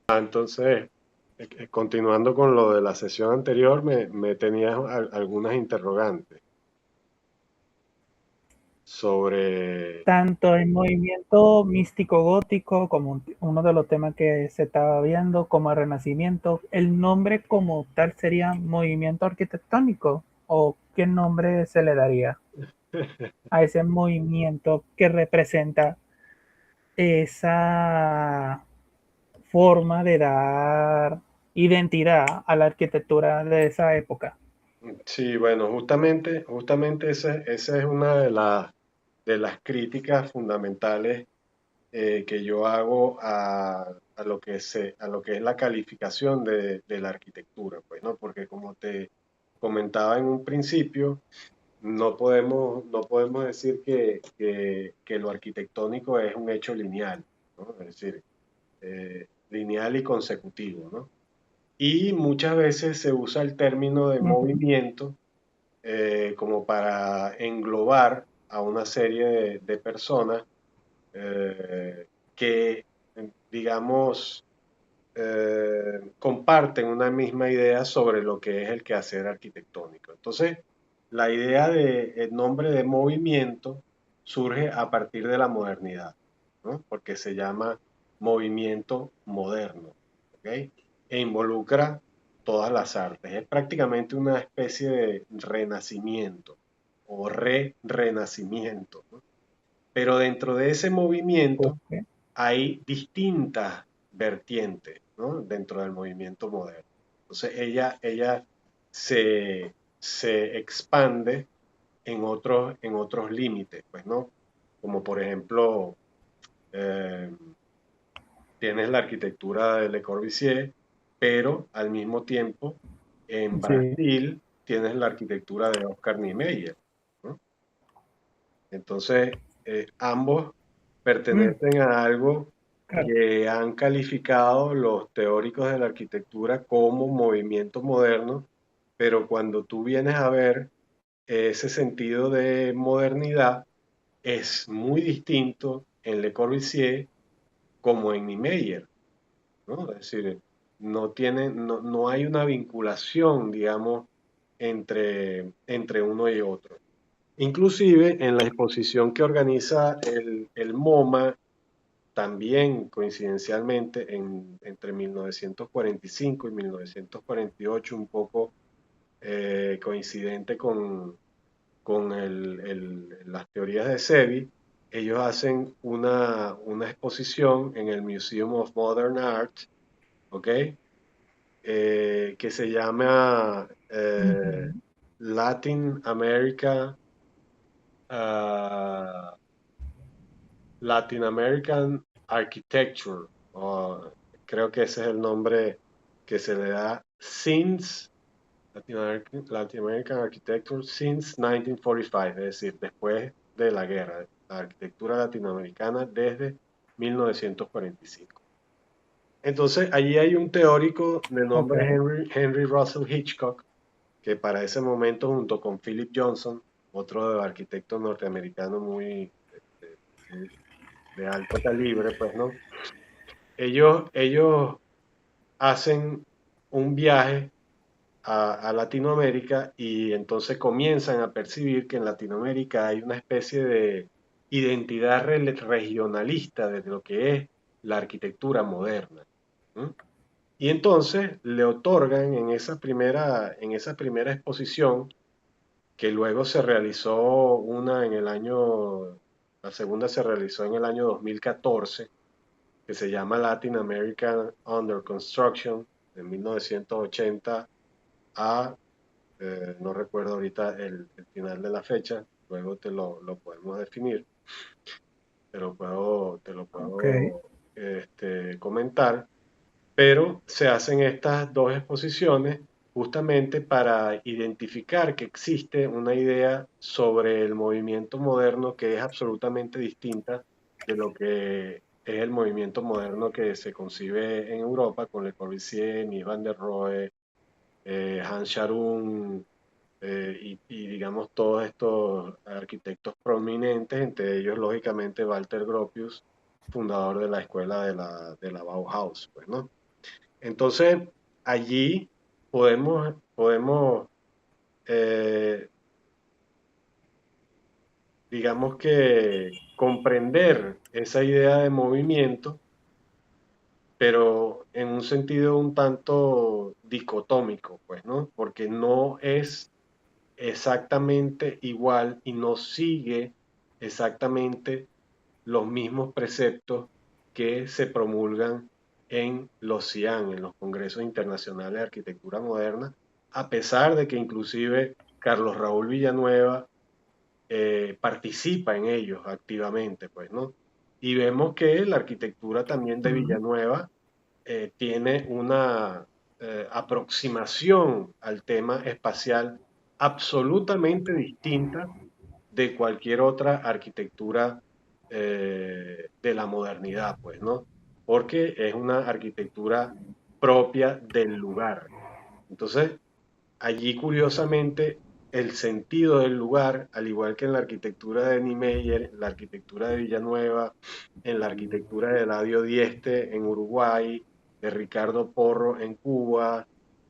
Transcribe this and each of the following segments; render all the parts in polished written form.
Entonces, continuando con lo de la sesión anterior, me tenías algunas interrogantes sobre... Tanto el movimiento místico gótico, como uno de los temas que se estaba viendo, como el Renacimiento, ¿el nombre como tal sería movimiento arquitectónico? ¿O qué nombre se le daría a ese movimiento que representa esa forma de dar identidad a la arquitectura de esa época? Sí, bueno, justamente esa es una de las críticas fundamentales que yo hago a lo a lo que es la calificación de la arquitectura, pues, ¿no? Porque como te comentaba en un principio, no podemos decir que lo arquitectónico es un hecho lineal, ¿no? Es decir, lineal y consecutivo, ¿no? Y muchas veces se usa el término de Ujú. movimiento como para englobar a una serie de personas que, digamos, comparten una misma idea sobre lo que es el quehacer arquitectónico. Entonces, la idea de el nombre de movimiento surge a partir de la modernidad, ¿no? Porque se llama movimiento moderno, ¿ok? E involucra todas las artes. Es prácticamente una especie de renacimiento o re-renacimiento, ¿no? Pero dentro de ese movimiento Ok. hay distintas vertientes, ¿no? Dentro del movimiento moderno. Entonces ella se expande en otros límites, pues, ¿no? Como por ejemplo, eh, tienes la arquitectura de Le Corbusier, pero al mismo tiempo en Sí, Brasil tienes la arquitectura de Oscar Niemeyer, ¿no? Entonces, ambos mm, pertenecen a algo claro. que han calificado los teóricos de la arquitectura como movimiento moderno, pero cuando tú vienes a ver ese sentido de modernidad, es muy distinto en Le Corbusier como en Niemeyer, ¿no? Es decir, no hay una vinculación, digamos, entre uno y otro. Inclusive en la exposición que organiza el MoMA, también coincidencialmente entre 1945 y 1948, un poco coincidente con las teorías de Sevi, ellos hacen una exposición en el Museum of Modern Art, ¿ok? Que se llama Ujú. Latin America, ah, Latin American Architecture, o creo que ese es el nombre que se le da since Latin American Architecture since 1945, es decir, después de la guerra, la arquitectura latinoamericana desde 1945. Entonces, allí hay un teórico de Ok. nombre Henry Russell Hitchcock, que para ese momento, junto con Philip Johnson, otro arquitecto norteamericano muy de alto calibre, pues, ¿no? Ellos hacen un viaje a Latinoamérica y entonces comienzan a percibir que en Latinoamérica hay una especie de identidad regionalista de lo que es la arquitectura moderna. ¿No? Y entonces le otorgan en esa primera exposición, que luego se realizó una en el año, la segunda se realizó en el año 2014, que se llama Latin American Under Construction, de 1980 a, no recuerdo ahorita el final de la fecha, luego lo podemos definir, te lo Ok. puedo comentar, pero se hacen estas dos exposiciones justamente para identificar que existe una idea sobre el movimiento moderno que es absolutamente distinta de lo que es el movimiento moderno que se concibe en Europa con Le Corbusier, Mies van der Rohe, Hans Scharoun digamos todos estos arquitectos prominentes, entre ellos lógicamente Walter Gropius, fundador de la escuela de la Bauhaus, pues, ¿no? Entonces, allí podemos eh, digamos que comprender esa idea de movimiento, pero en un sentido un tanto dicotómico, pues, ¿no? Porque no es exactamente igual y no sigue exactamente los mismos preceptos que se promulgan en los CIAN, en los Congresos Internacionales de Arquitectura Moderna, a pesar de que inclusive Carlos Raúl Villanueva participa en ellos activamente, pues, ¿no? Y vemos que la arquitectura también de Mm, Villanueva tiene una aproximación al tema espacial absolutamente distinta de cualquier otra arquitectura de la modernidad, pues, ¿no? Porque es una arquitectura propia del lugar. Entonces, allí, curiosamente, el sentido del lugar, al igual que en la arquitectura de Niemeyer, en la arquitectura de Villanueva, en la arquitectura de Eladio Dieste en Uruguay, de Ricardo Porro en Cuba,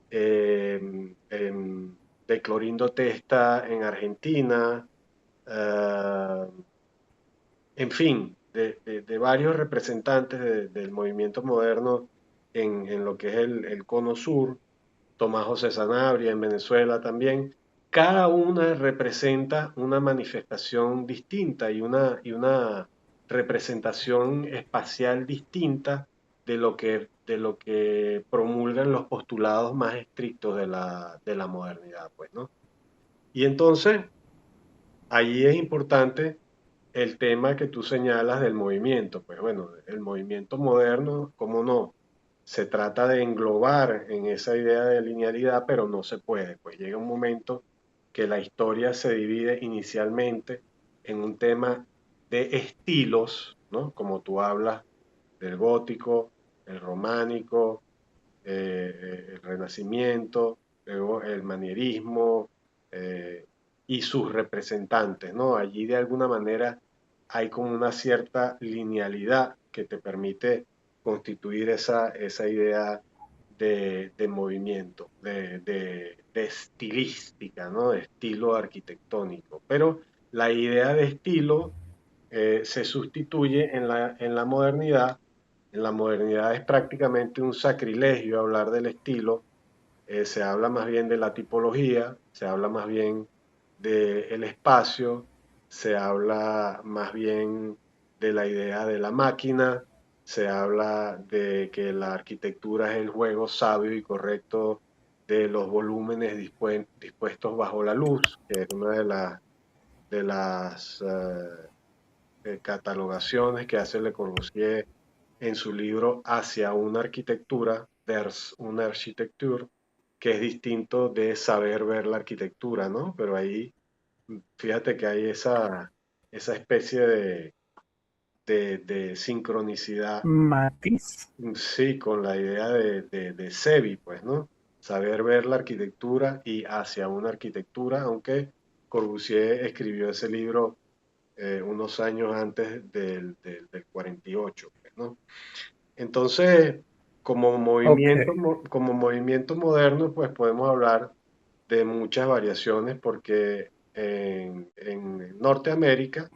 de Clorindo Testa en Argentina, uh, en fin, de varios representantes del movimiento moderno en lo que es el Cono Sur, Tomás José Sanabria en Venezuela también. Cada una representa una manifestación distinta y una representación espacial distinta de lo que promulgan los postulados más estrictos de la modernidad, pues, ¿no? Y entonces, allí es importante el tema que tú señalas del movimiento. Pues bueno, el movimiento moderno, ¿cómo no? Se trata de englobar en esa idea de linealidad, pero no se puede. Pues llega un momento que la historia se divide inicialmente en un tema de estilos, ¿no? Como tú hablas del gótico, el románico, el renacimiento, luego el manierismo y sus representantes, ¿no? Allí de alguna manera hay como una cierta linealidad que te permite constituir esa idea de movimiento, de estilística, ¿no? De estilo arquitectónico. Pero la idea de estilo se sustituye en la modernidad. En la modernidad es prácticamente un sacrilegio hablar del estilo, se habla más bien de la tipología, se habla más bien del espacio, se habla más bien de la idea de la máquina, se habla de que la arquitectura es el juego sabio y correcto de los volúmenes dispuestos bajo la luz, que es una de las catalogaciones que hace Le Corbusier en su libro Hacia una arquitectura, vers una architecture, que es distinto de saber ver la arquitectura, ¿no? Pero ahí, fíjate que hay esa especie de sincronicidad, matiz. sí, con la idea de Sebi, pues, ¿no? Saber ver la arquitectura y hacia una arquitectura, aunque Corbusier escribió ese libro unos años antes del 48, pues, ¿no? Entonces, Ok. como movimiento moderno, pues podemos hablar de muchas variaciones porque en Norteamérica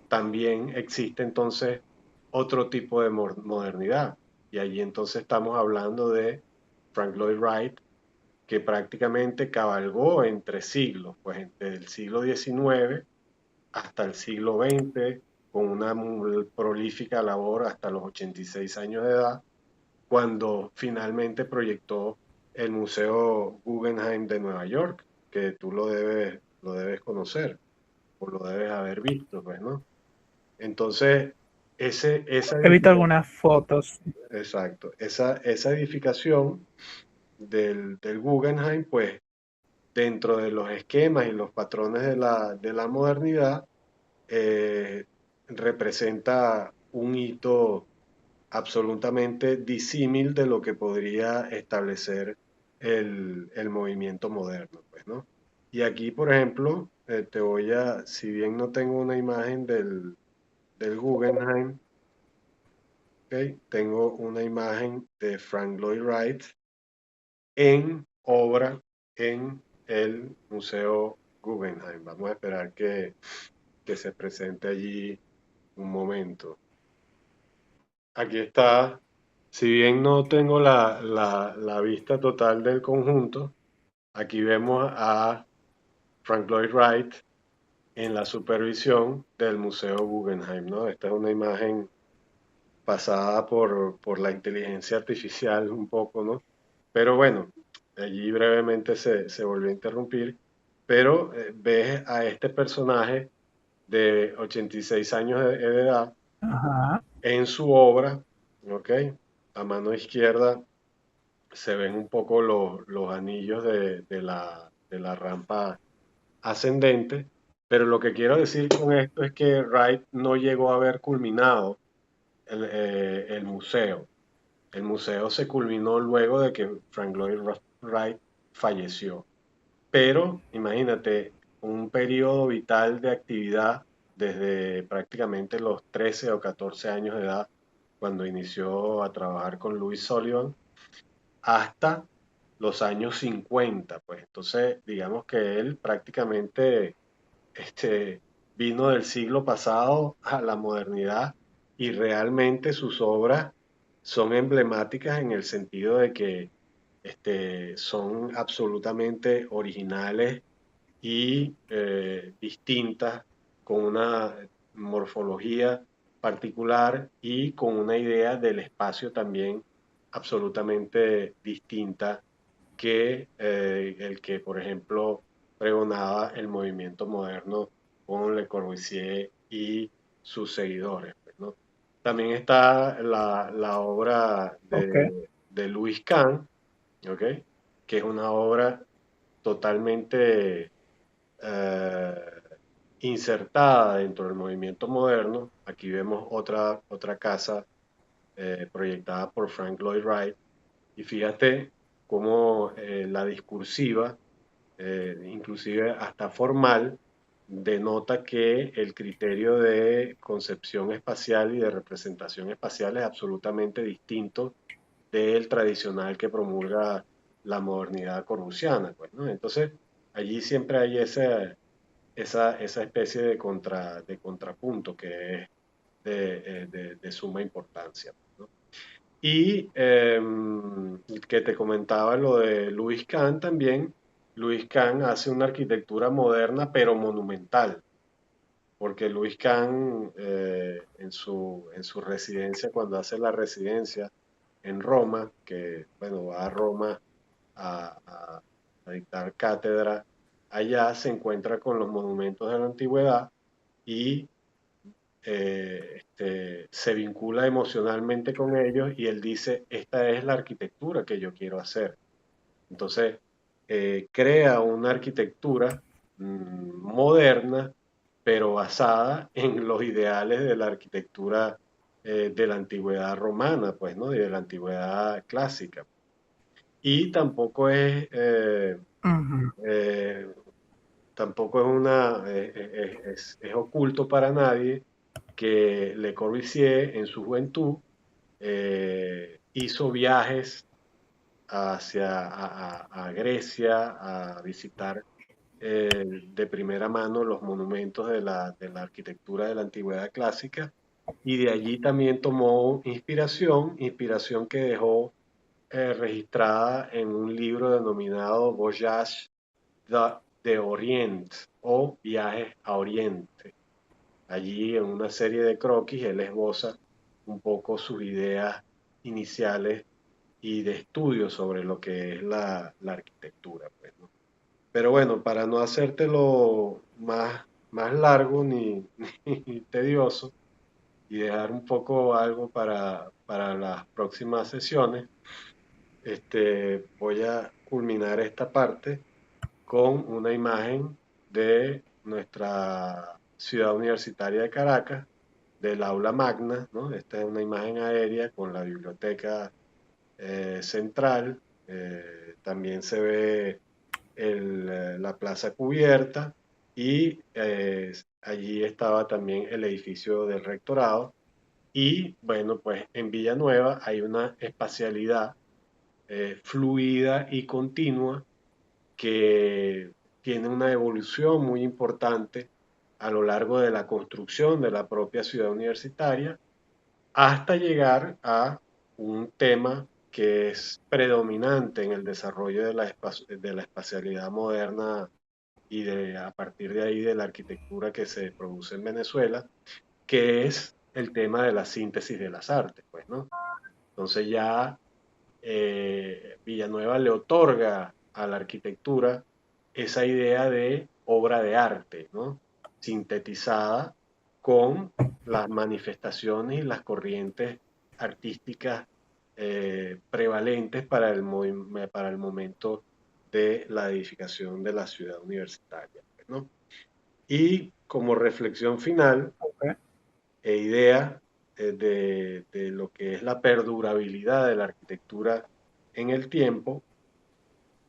también existe entonces otro tipo de modernidad. Y allí entonces estamos hablando de Frank Lloyd Wright, que prácticamente cabalgó entre siglos, pues desde el siglo XIX hasta el siglo XX, con una muy prolífica labor hasta los 86 años de edad, cuando finalmente proyectó el Museo Guggenheim de Nueva York, que tú lo debes conocer o lo debes haber visto, pues, ¿no? Entonces, esa He visto edificación, algunas fotos. exacto, esa edificación del Guggenheim, pues, dentro de los esquemas y los patrones de la modernidad, eh, representa un hito absolutamente disímil de lo que podría establecer el movimiento moderno, pues, ¿no? Y aquí, por ejemplo, si bien no tengo una imagen del Guggenheim, ¿ok? Tengo una imagen de Frank Lloyd Wright en obra en el Museo Guggenheim. Vamos a esperar que se presente allí un momento. Aquí está, si bien no tengo la vista total del conjunto, aquí vemos a Frank Lloyd Wright en la supervisión del Museo Guggenheim, ¿no? Esta es una imagen pasada por la inteligencia artificial un poco, ¿no? Pero bueno, allí brevemente se volvió a interrumpir, pero ves a este personaje de 86 años de edad Ajá. en su obra, ¿ok? A mano izquierda se ven un poco los anillos de la rampa ascendente, pero lo que quiero decir con esto es que Wright no llegó a haber culminado el museo. El museo se culminó luego de que Frank Lloyd Wright falleció. Pero imagínate, un periodo vital de actividad desde prácticamente los 13 o 14 años de edad, cuando inició a trabajar con Louis Sullivan, hasta los años 50, pues entonces digamos que él prácticamente este, vino del siglo pasado a la modernidad y realmente sus obras son emblemáticas en el sentido de que son absolutamente originales y distintas, con una morfología particular y con una idea del espacio también absolutamente distinta que el que, por ejemplo, pregonaba el movimiento moderno con Le Corbusier y sus seguidores, pues, ¿no? También está la obra Ok. de Louis Kahn, ¿ok? Que es una obra totalmente eh, insertada dentro del movimiento moderno. Aquí vemos otra casa proyectada por Frank Lloyd Wright. Y fíjate cómo la discursiva, inclusive hasta formal, denota que el criterio de concepción espacial y de representación espacial es absolutamente distinto del tradicional que promulga la modernidad corbusiana, pues, ¿no? Entonces, allí siempre hay esa especie de contrapunto que es de suma importancia, ¿no? Y que te comentaba lo de Louis Kahn también. Louis Kahn hace una arquitectura moderna pero monumental, porque Louis Kahn en su residencia, cuando hace la residencia en Roma, que bueno, va a Roma a dictar cátedra, allá se encuentra con los monumentos de la antigüedad y se vincula emocionalmente con ellos y él dice, esta es la arquitectura que yo quiero hacer. Entonces, crea una arquitectura moderna, pero basada en los ideales de la arquitectura de la antigüedad romana, pues, ¿no? Y de la antigüedad clásica. Y tampoco Ujú. eh, tampoco es oculto para nadie que Le Corbusier en su juventud hizo viajes a Grecia a visitar de primera mano los monumentos de la arquitectura de la antigüedad clásica y de allí también tomó inspiración que dejó registrada en un libro denominado Voyage de Orient o Viajes a Oriente. Allí en una serie de croquis él esboza un poco sus ideas iniciales y de estudio sobre lo que es la arquitectura, pues, ¿no? Pero bueno, para no hacértelo más largo ni tedioso y dejar un poco algo para las próximas sesiones, voy a culminar esta parte con una imagen de nuestra ciudad universitaria de Caracas, del aula magna, ¿no? Esta es una imagen aérea con la biblioteca central, también se ve la plaza cubierta y allí estaba también el edificio del rectorado Y bueno, pues en Villanueva hay una espacialidad fluida y continua que tiene una evolución muy importante a lo largo de la construcción de la propia ciudad universitaria hasta llegar a un tema que es predominante en el desarrollo de la espacialidad moderna y a partir de ahí de la arquitectura que se produce en Venezuela, que es el tema de la síntesis de las artes, pues, ¿no? Entonces ya Villanueva le otorga a la arquitectura esa idea de obra de arte, ¿no? Sintetizada con las manifestaciones y las corrientes artísticas prevalentes para el momento de la edificación de la ciudad universitaria, ¿no? Y como reflexión final Okay. e idea de lo que es la perdurabilidad de la arquitectura en el tiempo,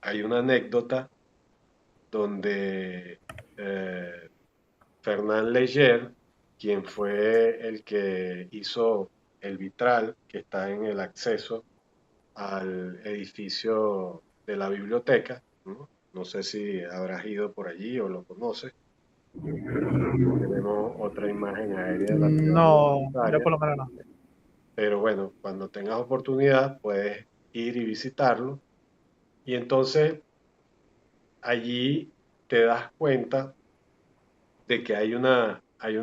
hay una anécdota donde eh, Fernand Léger, quien fue el que hizo el vitral que está en el acceso al edificio de la biblioteca, ¿no? No sé si habrás ido por allí o lo conoces. Tenemos otra imagen aérea de la ciudad No, yo universitaria, por lo menos no. pero bueno, cuando tengas oportunidad puedes ir y visitarlo. Y entonces allí te das cuenta de que hay una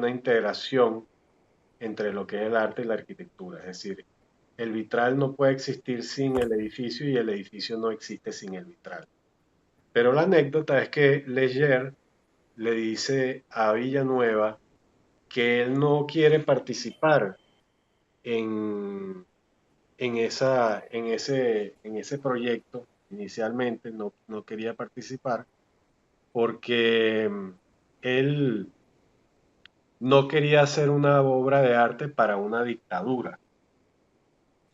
integración entre lo que es el arte y la arquitectura. Es decir, el vitral no puede existir sin el edificio y el edificio no existe sin el vitral. Pero la anécdota es que Leger le dice a Villanueva que él no quiere participar en, en ese proyecto. Inicialmente no quería participar porque él no quería hacer una obra de arte para una dictadura.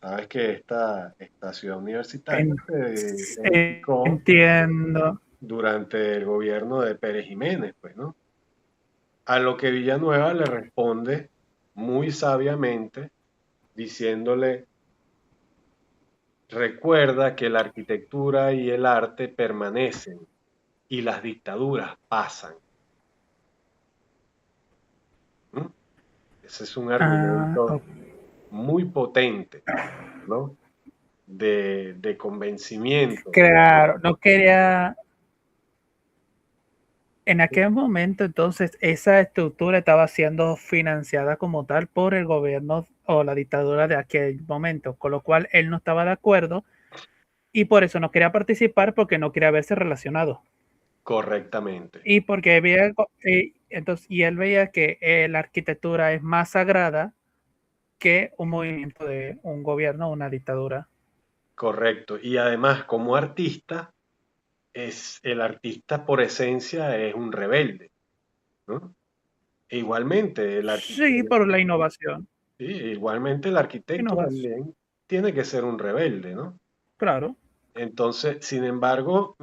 Sabes que esta ciudad universitaria En- se edificó Entiendo. durante el gobierno de Pérez Jiménez, pues, ¿no? A lo que Villanueva le responde muy sabiamente, diciéndole, recuerda que la arquitectura y el arte permanecen y las dictaduras pasan. ¿No? Ese es un Ah, argumento ok. muy potente, ¿no? De convencimiento. Claro, no quería. En aquel momento, entonces, esa estructura estaba siendo financiada como tal por el gobierno o la dictadura de aquel momento, con lo cual él no estaba de acuerdo y por eso no quería participar porque no quería verse relacionado. Correctamente, Y porque veía, entonces, y él veía que la arquitectura es más sagrada que un movimiento de un gobierno o una dictadura. correcto. Y además, como artista, el artista por esencia es un rebelde, ¿no? E igualmente, Sí, por la innovación. sí, igualmente el arquitecto Innovación, también tiene que ser un rebelde, ¿no? claro. Entonces, sin embargo,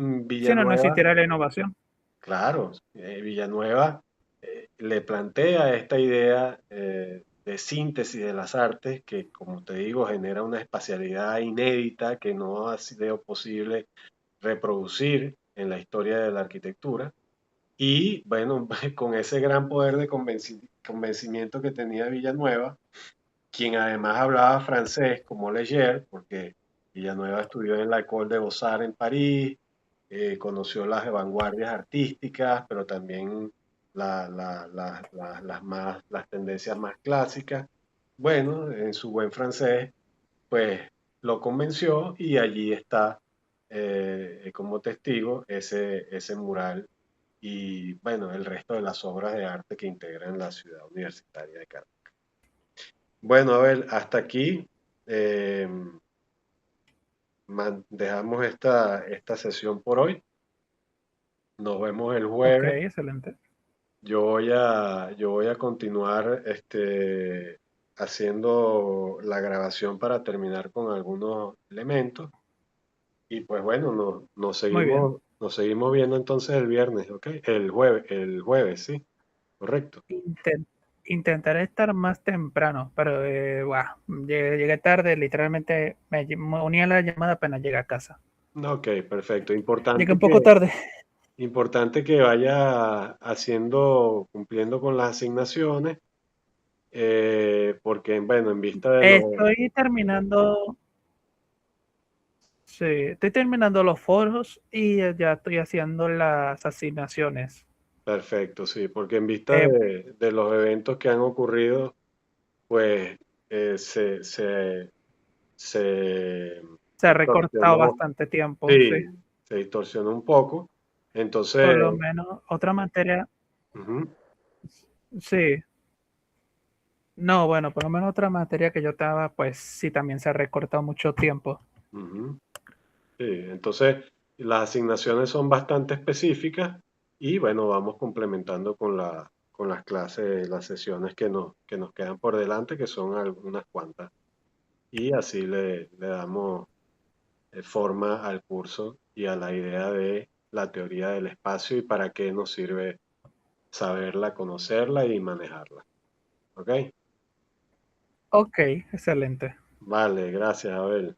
Si no, no Villanueva, existiera la innovación. claro, Villanueva le plantea esta idea de síntesis de las artes que, como te digo, genera una espacialidad inédita que no ha sido posible reproducir en la historia de la arquitectura. Y bueno, con ese gran poder de convencimiento que tenía Villanueva, quien además hablaba francés como Leger, porque Villanueva estudió en la École de Beaux-Arts en París, conoció las vanguardias artísticas, pero también las tendencias más clásicas. Bueno, en su buen francés, pues lo convenció y allí está como testigo ese mural y bueno, el resto de las obras de arte que integran la ciudad universitaria de Caracas. Bueno, a ver, hasta aquí eh, dejamos esta sesión por hoy. Nos vemos el Ok, jueves. excelente. Yo voy a continuar haciendo la grabación para terminar con algunos elementos. Y pues bueno, Muy bien. nos seguimos viendo entonces el viernes, ¿ok? El jueves, sí, correcto. Inten- intentaré estar más temprano, pero llegué tarde, literalmente me uní a la llamada apenas llegué a casa. Ok, perfecto. Llegué un poco tarde. Importante que vaya haciendo, cumpliendo con las asignaciones, porque, bueno, en vista de los... Estoy terminando, sí, estoy terminando los foros y ya estoy haciendo las asignaciones. Perfecto, sí, porque en vista Eh, de los eventos que han ocurrido, pues se Se ha recortado distorsionó, bastante tiempo, sí. sí, se distorsionó un poco. Por Entonces, lo menos otra materia, ujú, sí. No, bueno, por lo menos otra materia que yo estaba, pues sí, también se ha recortado mucho tiempo. ujú. Sí, entonces las asignaciones son bastante específicas y bueno, vamos complementando con con las clases, las sesiones que nos quedan por delante, que son algunas cuantas. Y así le damos forma al curso y a la idea de la teoría del espacio y para qué nos sirve saberla, conocerla y manejarla. ¿Ok? Ok, excelente. Vale, gracias, Abel.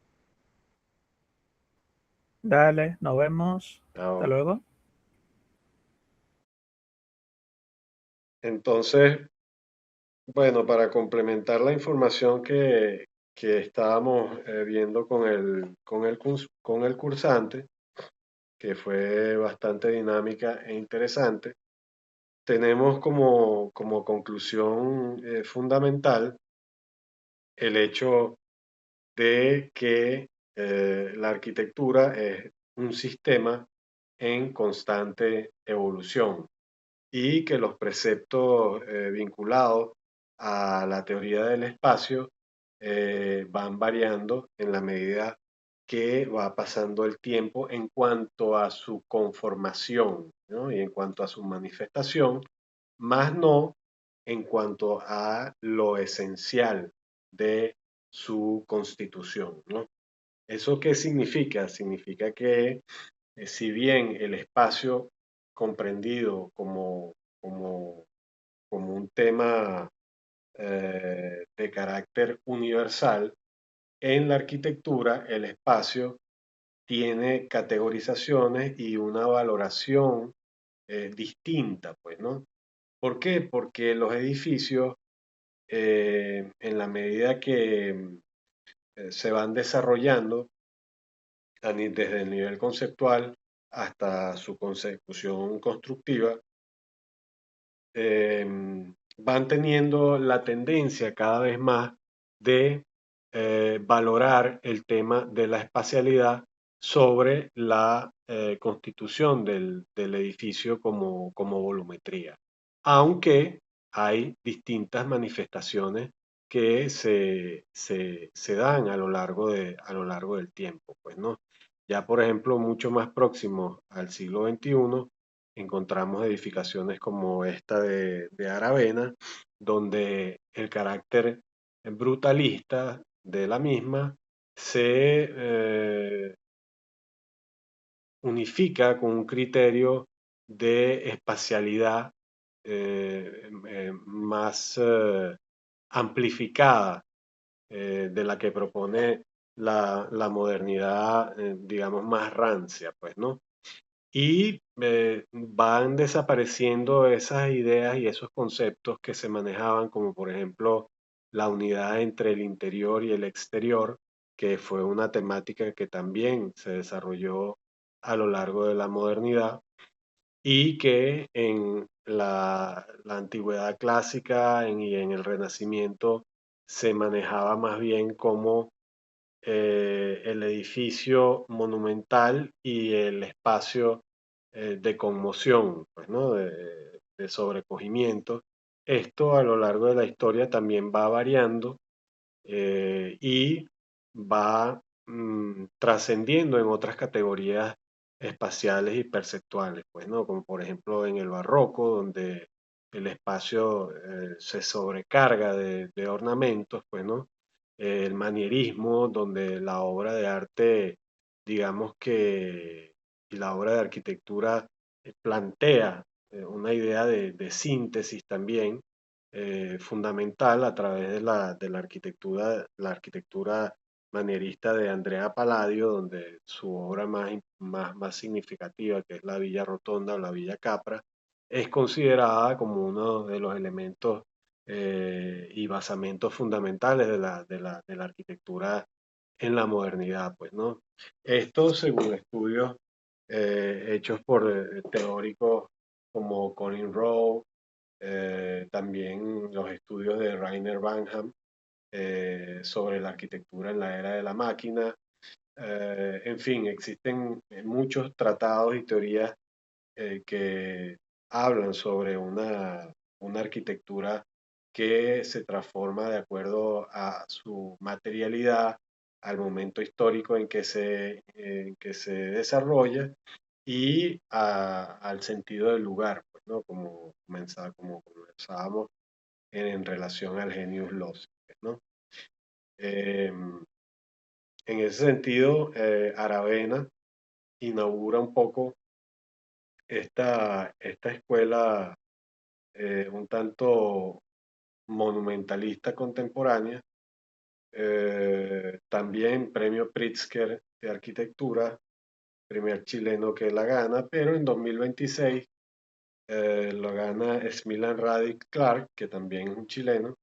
Dale, nos vemos. Hasta Chao. luego. Entonces, bueno, para complementar la información que estábamos viendo con con el cursante, que fue bastante dinámica e interesante, tenemos como conclusión fundamental el hecho de que la arquitectura es un sistema en constante evolución y que los preceptos vinculados a la teoría del espacio van variando en la medida que va pasando el tiempo en cuanto a su conformación, ¿no? Y en cuanto a su manifestación, más no en cuanto a lo esencial de su constitución, ¿no? ¿Eso qué significa? Significa que si bien el espacio comprendido como, como un tema de carácter universal, en la arquitectura el espacio tiene categorizaciones y una valoración distinta, pues, ¿no? ¿Por qué? Porque los edificios, en la medida que se van desarrollando desde el nivel conceptual hasta su consecución constructiva, eh, van teniendo la tendencia cada vez más de valorar el tema de la espacialidad sobre la constitución del edificio como volumetría. Aunque hay distintas manifestaciones que se dan a lo largo a lo largo del tiempo, pues, ¿no? Ya, por ejemplo, mucho más próximo al siglo XXI, encontramos edificaciones como esta de Aravena, donde el carácter brutalista de la misma se unifica con un criterio de espacialidad más amplificada de la que propone la modernidad, digamos, más rancia, pues, ¿no? Y van desapareciendo esas ideas y esos conceptos que se manejaban, como por ejemplo la unidad entre el interior y el exterior, que fue una temática que también se desarrolló a lo largo de la modernidad y que en la antigüedad clásica y en el Renacimiento se manejaba más bien como el edificio monumental y el espacio de conmoción, pues, ¿no? De sobrecogimiento. Esto a lo largo de la historia también va variando y va trascendiendo en otras categorías espaciales y perceptuales, pues, ¿no? Como por ejemplo en el barroco, donde el espacio se sobrecarga de ornamentos, pues, ¿no? El manierismo, donde la obra de arte, digamos que, y la obra de arquitectura plantea una idea de síntesis también fundamental a través de la arquitectura manierista de Andrea Palladio, donde su obra más significativa, que es la Villa Rotonda o la Villa Capra, es considerada como uno de los elementos y basamentos fundamentales de la arquitectura en la modernidad, pues, ¿no? Esto según estudios hechos por teóricos como Colin Rowe, también los estudios de Rainer Banham sobre la arquitectura en la era de la máquina. En fin, existen muchos tratados y teorías que hablan sobre una arquitectura que se transforma de acuerdo a su materialidad, al momento histórico en que se desarrolla y al sentido del lugar, pues, ¿no? Como comenzábamos en relación al genius loci, pues, ¿no? En ese sentido, Aravena inaugura un poco esta escuela un tanto monumentalista contemporánea, también premio Pritzker de arquitectura, primer chileno que la gana, pero en 2026 lo gana Smilan Radic Clark, que también es un chileno,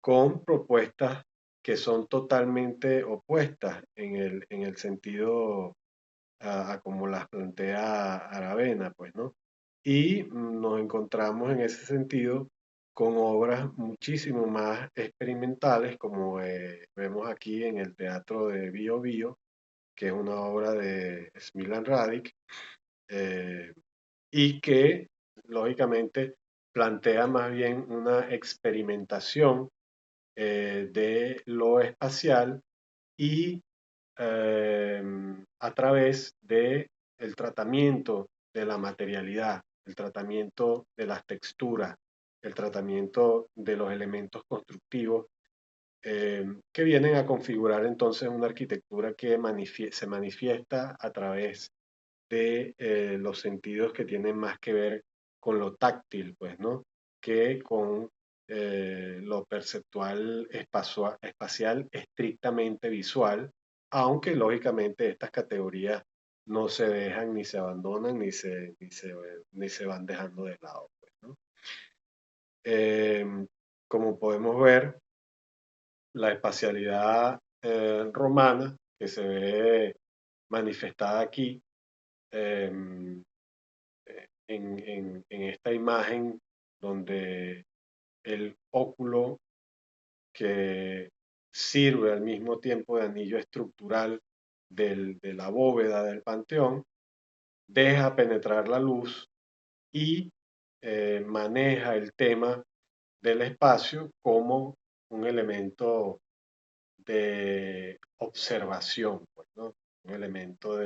con propuestas que son totalmente opuestas en el sentido a como las plantea Aravena, pues, ¿no? Y nos encontramos en ese sentido con obras muchísimo más experimentales, como vemos aquí en el Teatro de Bio Bio, que es una obra de Smilan Radic, eh, y que lógicamente plantea más bien una experimentación de lo espacial y eh, a través de el tratamiento de la materialidad, el tratamiento de las texturas, el tratamiento de los elementos constructivos que vienen a configurar entonces una arquitectura que se manifiesta a través de los sentidos que tienen más que ver con lo táctil, pues, ¿no? Que con lo perceptual espacial estrictamente visual, aunque lógicamente estas categorías no se dejan ni se abandonan ni se van dejando de lado, pues, ¿no? Como podemos ver, la espacialidad romana que se ve manifestada aquí em, en esta imagen donde el óculo que sirve al mismo tiempo de anillo estructural de la bóveda del panteón, deja penetrar la luz y maneja el tema del espacio como un elemento de observación, pues, ¿no? Un elemento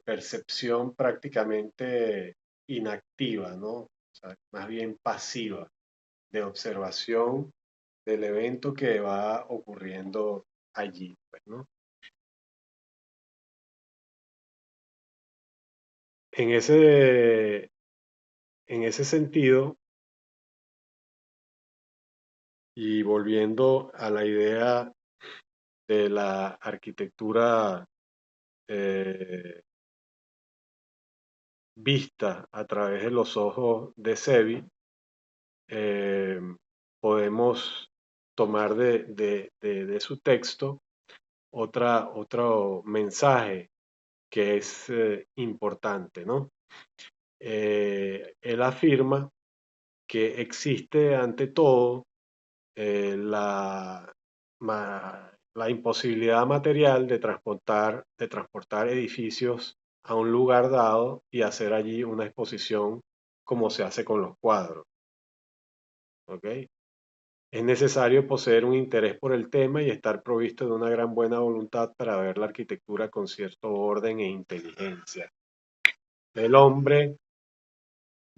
percepción prácticamente inactiva, ¿no? O sea, más bien pasiva, de observación del evento que va ocurriendo allí, pues, ¿no? En en ese sentido, y volviendo a la idea de la arquitectura eh, vista a través de los ojos de Sevi, eh, podemos tomar de su texto otro mensaje que es importante, ¿no? Él afirma que existe ante todo la, la imposibilidad material de transportar edificios a un lugar dado y hacer allí una exposición como se hace con los cuadros, ¿ok? Es necesario poseer un interés por el tema y estar provisto de una gran buena voluntad para ver la arquitectura con cierto orden e inteligencia. El hombre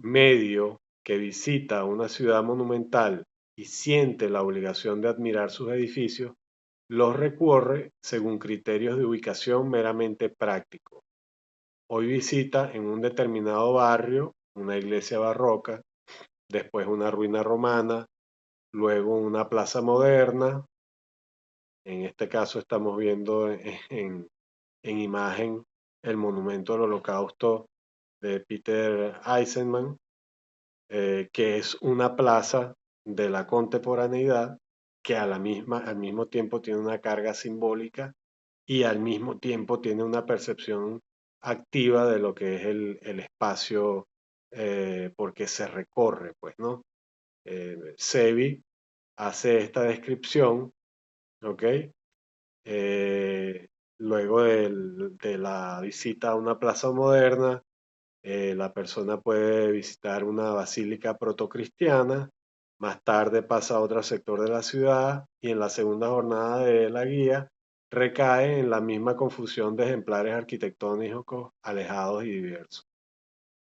medio que visita una ciudad monumental y siente la obligación de admirar sus edificios, los recorre según criterios de ubicación meramente prácticos. Hoy visita en un determinado barrio una iglesia barroca, después una ruina romana, luego una plaza moderna. En este caso estamos viendo en imagen el monumento al Holocausto de Peter Eisenman, que es una plaza de la contemporaneidad que al mismo tiempo tiene una carga simbólica y al mismo tiempo tiene una percepción activa de lo que es el espacio porque se recorre, pues, ¿no? Sevi hace esta descripción, ¿ok? Eh, luego de la visita a una plaza moderna, la persona puede visitar una basílica protocristiana, más tarde pasa a otro sector de la ciudad y en la segunda jornada de la guía recae en la misma confusión de ejemplares arquitectónicos alejados y diversos.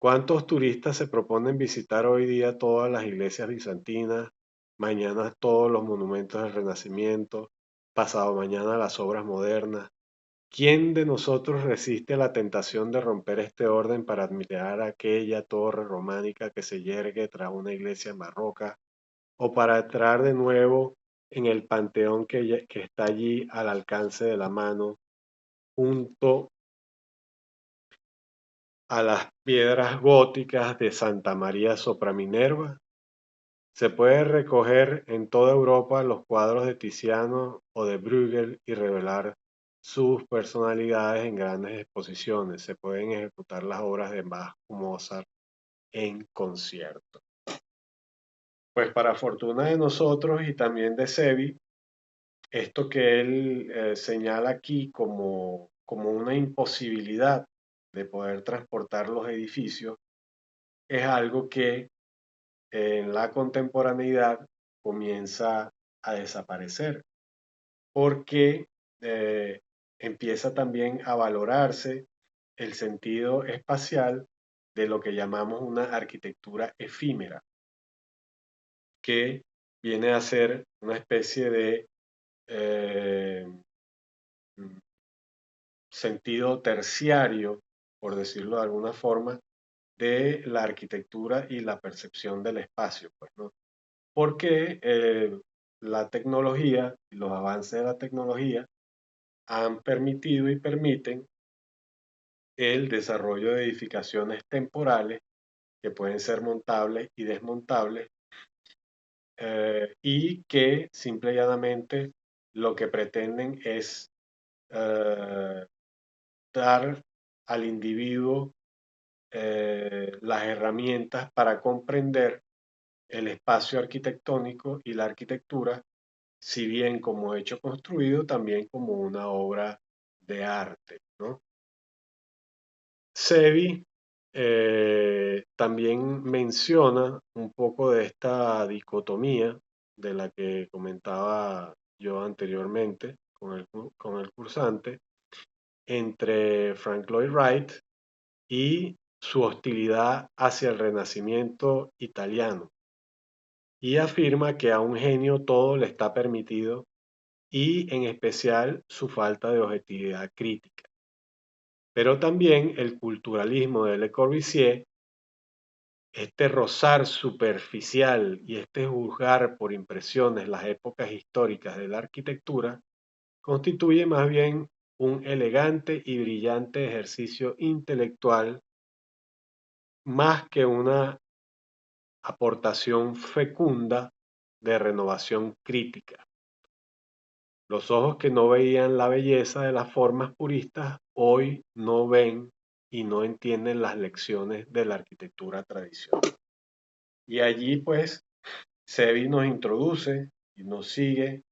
¿Cuántos turistas se proponen visitar hoy día todas las iglesias bizantinas, mañana todos los monumentos del Renacimiento, pasado mañana las obras modernas? ¿Quién de nosotros resiste la tentación de romper este orden para admirar aquella torre románica que se yergue tras una iglesia barroca o para entrar de nuevo en el panteón que está allí al alcance de la mano junto a las piedras góticas de Santa María sopra Minerva? Se puede recoger en toda Europa los cuadros de Tiziano o de Bruegel y revelar sus personalidades en grandes exposiciones. Se pueden ejecutar las obras de Bach o Mozart en concierto. Pues para fortuna de nosotros y también de Sevi, esto que él señala aquí como una imposibilidad de poder transportar los edificios es algo que en la contemporaneidad comienza a desaparecer porque eh, empieza también a valorarse el sentido espacial de lo que llamamos una arquitectura efímera, que viene a ser una especie de eh, sentido terciario, por decirlo de alguna forma, de la arquitectura y la percepción del espacio, pues, ¿no? Porque la tecnología y los avances de la tecnología han permitido y permiten el desarrollo de edificaciones temporales que pueden ser montables y desmontables y que simple y llanamente lo que pretenden es eh, dar al individuo las herramientas para comprender el espacio arquitectónico y la arquitectura, si bien como hecho construido, también como una obra de arte, ¿no? Sevi también menciona un poco de esta dicotomía de la que comentaba yo anteriormente con el cursante entre Frank Lloyd Wright y su hostilidad hacia el Renacimiento italiano y afirma que a un genio todo le está permitido y en especial su falta de objetividad crítica. Pero también el culturalismo de Le Corbusier, este rozar superficial y este juzgar por impresiones las épocas históricas de la arquitectura, constituye más bien un elegante y brillante ejercicio intelectual más que una aportación fecunda de renovación crítica. Los ojos que no veían la belleza de las formas puristas hoy no ven y no entienden las lecciones de la arquitectura tradicional. Y allí pues Sevi nos introduce y nos sigue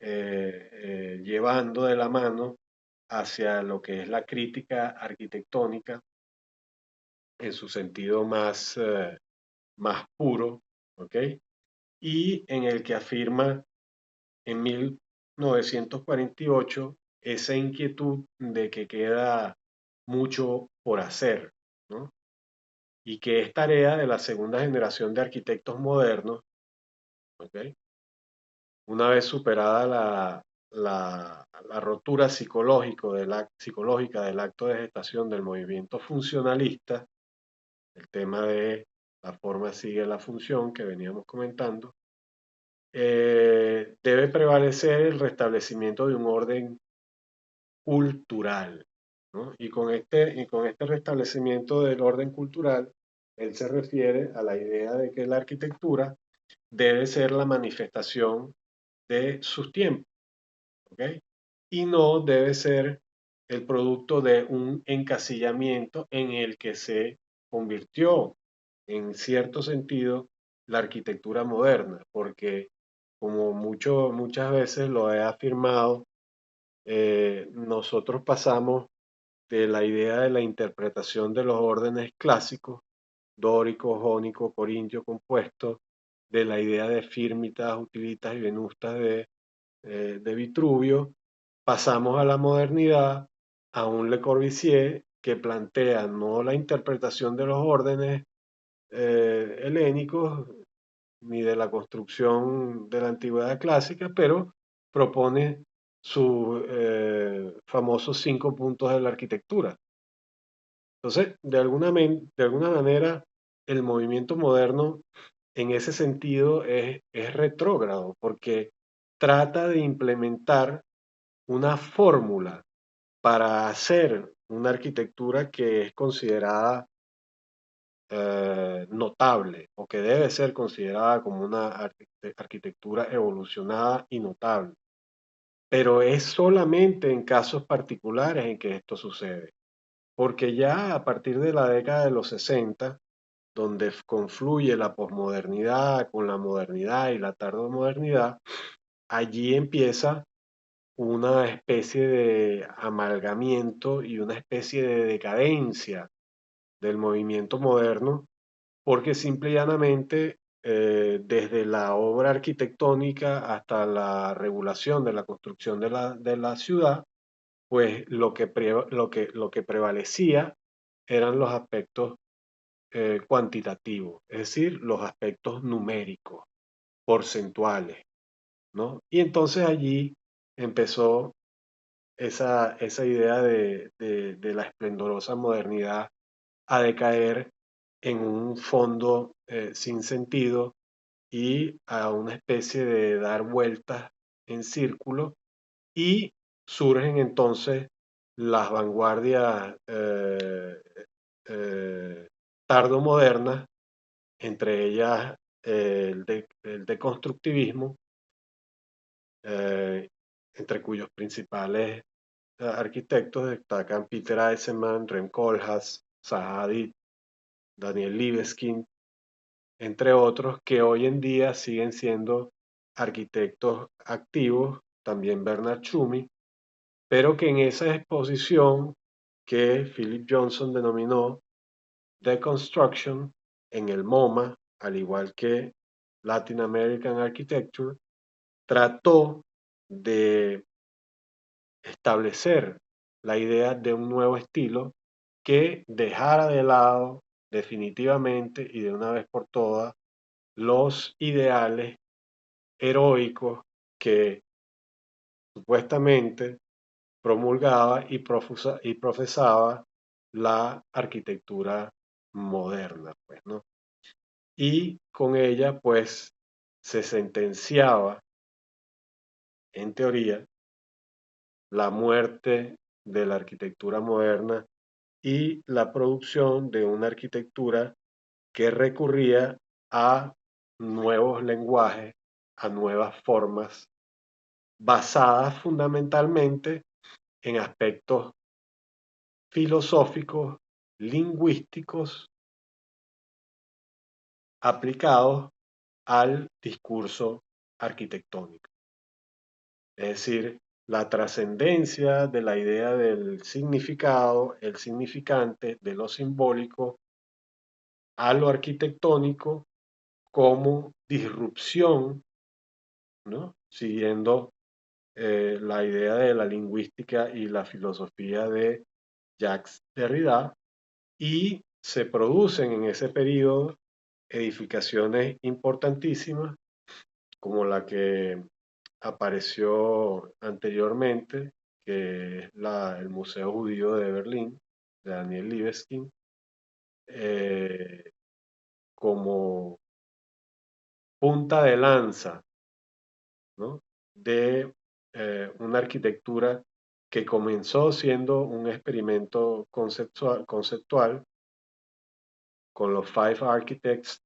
llevando de la mano hacia lo que es la crítica arquitectónica en su sentido más puro, ¿ok? Y en el que afirma en 1948 esa inquietud de que queda mucho por hacer, ¿no? Y que es tarea de la segunda generación de arquitectos modernos, ¿ok? Una vez superada la rotura psicológica del acto de gestación del movimiento funcionalista, el tema de la forma sigue la función que veníamos comentando, debe prevalecer el restablecimiento de un orden cultural, ¿no? Y con este restablecimiento del orden cultural, él se refiere a la idea de que la arquitectura debe ser la manifestación de sus tiempos, ¿ok? Y no debe ser el producto de un encasillamiento en el que se convirtió, en cierto sentido, la arquitectura moderna, porque como muchas veces lo he afirmado, nosotros pasamos de la idea de la interpretación de los órdenes clásicos, dórico, jónico, corintio, compuesto, de la idea de fírmitas, utilitas y venustas de Vitruvio, pasamos a la modernidad, a un Le Corbusier que plantea no la interpretación de los órdenes helénicos ni de la construcción de la antigüedad clásica, pero propone sus famosos 5 puntos de la arquitectura. Entonces, de alguna manera, el movimiento moderno en ese sentido es retrógrado, porque trata de implementar una fórmula para hacer una arquitectura que es considerada notable o que debe ser considerada como una arquitectura evolucionada y notable. Pero es solamente en casos particulares en que esto sucede, porque ya a partir de la década de los 60, donde confluye la posmodernidad con la modernidad y la tardomodernidad, allí empieza una especie de amalgamiento y una especie de decadencia del movimiento moderno, porque simple y llanamente, desde la obra arquitectónica hasta la regulación de la construcción de la ciudad, pues lo que prevalecía eran los aspectos cuantitativos, es decir, los aspectos numéricos, porcentuales, ¿no? Y entonces allí empezó esa idea de la esplendorosa modernidad a decaer en un fondo sin sentido y a una especie de dar vueltas en círculo, y surgen entonces las vanguardias eh, tardomodernas, entre ellas el deconstructivismo, eh, entre cuyos principales arquitectos destacan Peter Eisenman, Rem Koolhaas, Zaha Hadid, Daniel Libeskind, entre otros, que hoy en día siguen siendo arquitectos activos, también Bernard Tschumi, pero que en esa exposición que Philip Johnson denominó Deconstruction en el MoMA, al igual que Latin American Architecture, trató de establecer la idea de un nuevo estilo que dejara de lado definitivamente y de una vez por todas los ideales heroicos que supuestamente promulgaba y profesaba la arquitectura moderna, pues, ¿no? Y con ella, pues, se sentenciaba, en teoría, la muerte de la arquitectura moderna y la producción de una arquitectura que recurría a nuevos lenguajes, a nuevas formas, basadas fundamentalmente en aspectos filosóficos, lingüísticos, aplicados al discurso arquitectónico. Es decir, la trascendencia de la idea del significado, el significante de lo simbólico a lo arquitectónico como disrupción, ¿no? Siguiendo la idea de la lingüística y la filosofía de Jacques Derrida, y se producen en ese periodo edificaciones importantísimas como la que apareció anteriormente, que es el Museo Judío de Berlín, de Daniel Libeskind, eh, como punta de lanza ¿no? De una arquitectura que comenzó siendo un experimento conceptual con los Five Architects,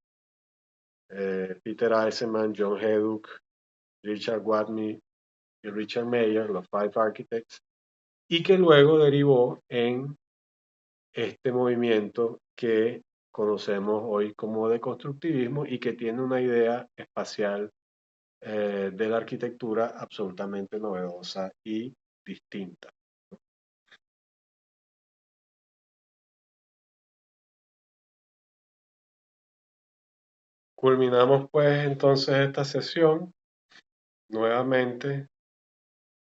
Peter Eisenman, John Heduk, Richard Watney y Richard Mayer, los Five Architects, y que luego derivó en este movimiento que conocemos hoy como deconstructivismo y que tiene una idea espacial de la arquitectura absolutamente novedosa y distinta. Culminamos pues entonces esta sesión nuevamente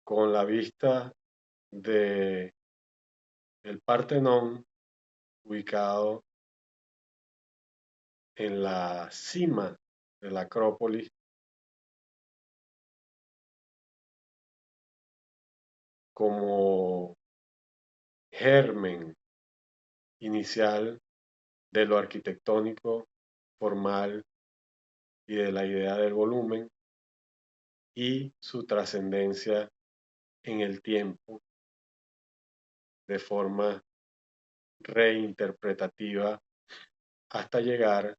con la vista de el Partenón ubicado en la cima de la Acrópolis como germen inicial de lo arquitectónico, formal y de la idea del volumen y su trascendencia en el tiempo de forma reinterpretativa hasta llegar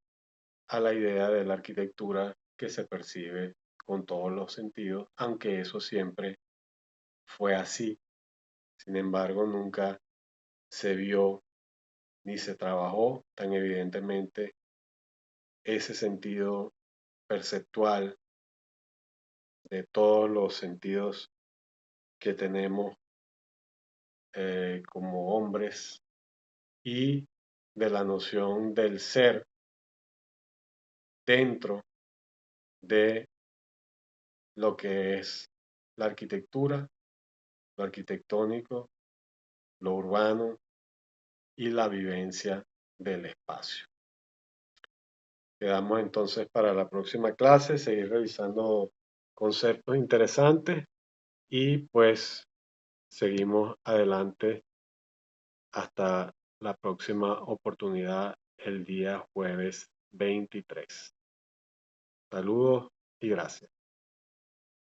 a la idea de la arquitectura que se percibe con todos los sentidos, aunque eso siempre fue así. Sin embargo, nunca se vio ni se trabajó tan evidentemente ese sentido perceptual de todos los sentidos que tenemos como hombres y de la noción del ser dentro de lo que es la arquitectura, lo arquitectónico, lo urbano y la vivencia del espacio. Quedamos entonces para la próxima clase, seguir revisando conceptos interesantes y pues seguimos adelante hasta la próxima oportunidad el día jueves 23. Saludos y gracias.